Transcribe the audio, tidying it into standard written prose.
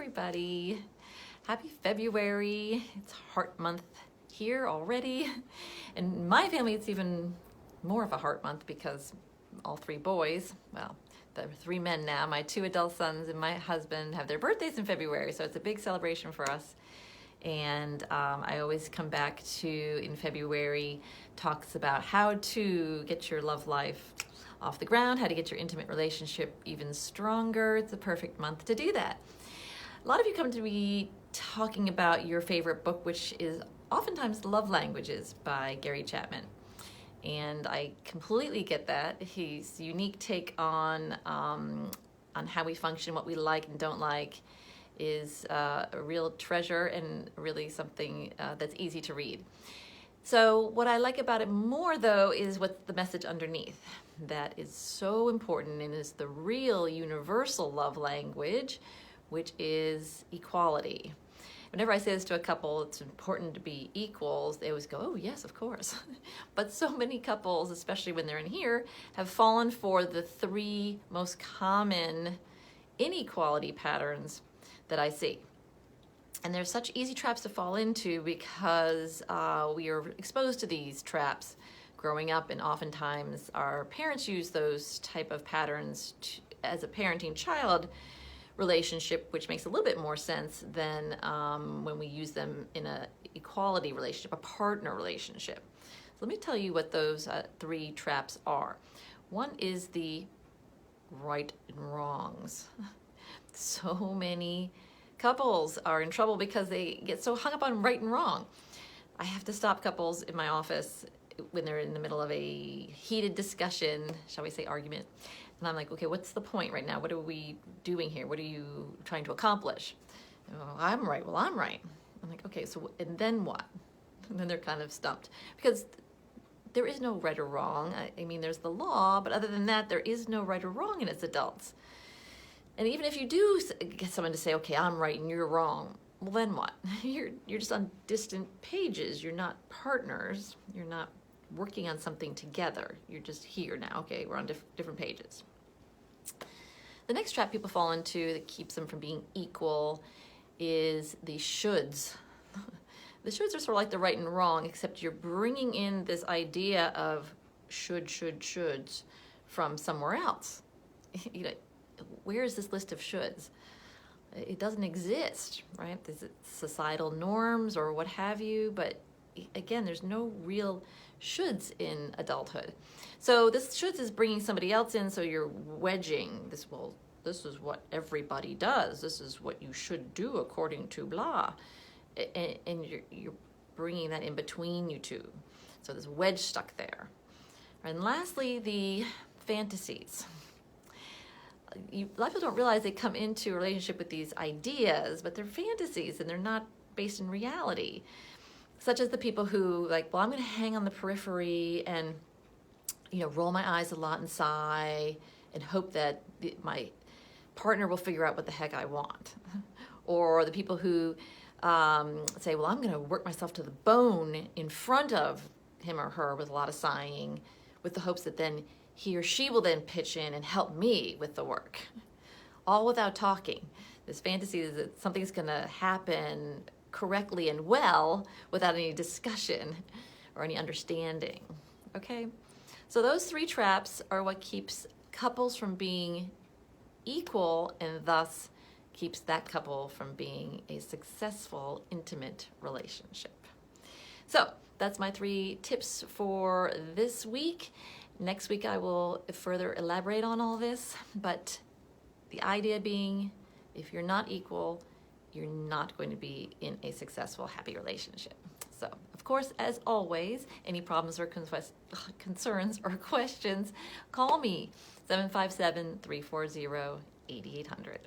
everybody. Happy February. It's Heart Month here already. In my family, it's even more of a heart month because all three boys, well, the three men now, my two adult sons and my husband have their birthdays in February, so it's a big celebration for us. And I always come back to, in February, talks about how to get your love life off the ground, how to get your intimate relationship even stronger. It's a perfect month to do that. A lot of you come to me talking about your favorite book, which is oftentimes Love Languages by Gary Chapman. And I completely get that. His unique take on how we function, what we like and don't like, is a real treasure and really something that's easy to read. So what I like about it more, though, is what's the message underneath. That is so important and is the real universal love language, which is equality. Whenever I say this to a couple, it's important to be equals, they always go, oh yes, of course. But so many couples, especially when they're in here, have fallen for the three most common inequality patterns that I see. And they're such easy traps to fall into because we are exposed to these traps growing up, and oftentimes our parents use those type of patterns as a parenting-child relationship, which makes a little bit more sense than when we use them in an equality relationship, a partner relationship. So let me tell you what those three traps are. One is the right and wrongs. So many couples are in trouble because they get so hung up on right and wrong. I have to stop couples in my office when they're in the middle of a heated discussion, shall we say argument. And I'm like, okay, what's the point right now? What are we doing here? What are you trying to accomplish? Oh, I'm right. Well, I'm right. I'm like, okay, so and then what? And then they're kind of stumped because there is no right or wrong. I mean, there's the law, but other than that, there is no right or wrong in as adults. And even if you do get someone to say, okay, I'm right and you're wrong, well, then what? You're just on distant pages. You're not partners. You're not working on something together. You're just here now. Okay, we're on different pages. The next trap people fall into that keeps them from being equal is the shoulds. The shoulds are sort of like the right and wrong, except you're bringing in this idea of shoulds from somewhere else. You know, where is this list of shoulds? It doesn't exist, right? There's societal norms or what have you, but again, there's no real shoulds in adulthood. So this shoulds is bringing somebody else in, so you're wedging this, well, this is what everybody does. This is what you should do according to blah. And you're bringing that in between you two. So there's wedge stuck there. And lastly, the fantasies. A lot of people don't realize they come into a relationship with these ideas, but they're fantasies and they're not based in reality. Such as the people who like, well, I'm going to hang on the periphery and, you know, roll my eyes a lot and sigh and hope that my partner will figure out what the heck I want. Or the people who say, well, I'm going to work myself to the bone in front of him or her with a lot of sighing, with the hopes that then he or she will then pitch in and help me with the work, all without talking. This fantasy is that something's going to happen correctly and well without any discussion or any understanding, okay? So those three traps are what keeps couples from being equal and thus keeps that couple from being a successful, intimate relationship. So that's my 3 tips for this week. Next week I will further elaborate on all this, but the idea being, if you're not equal, you're not going to be in a successful, happy relationship. So, of course, as always, any problems or concerns or questions, call me, 757-340-8800.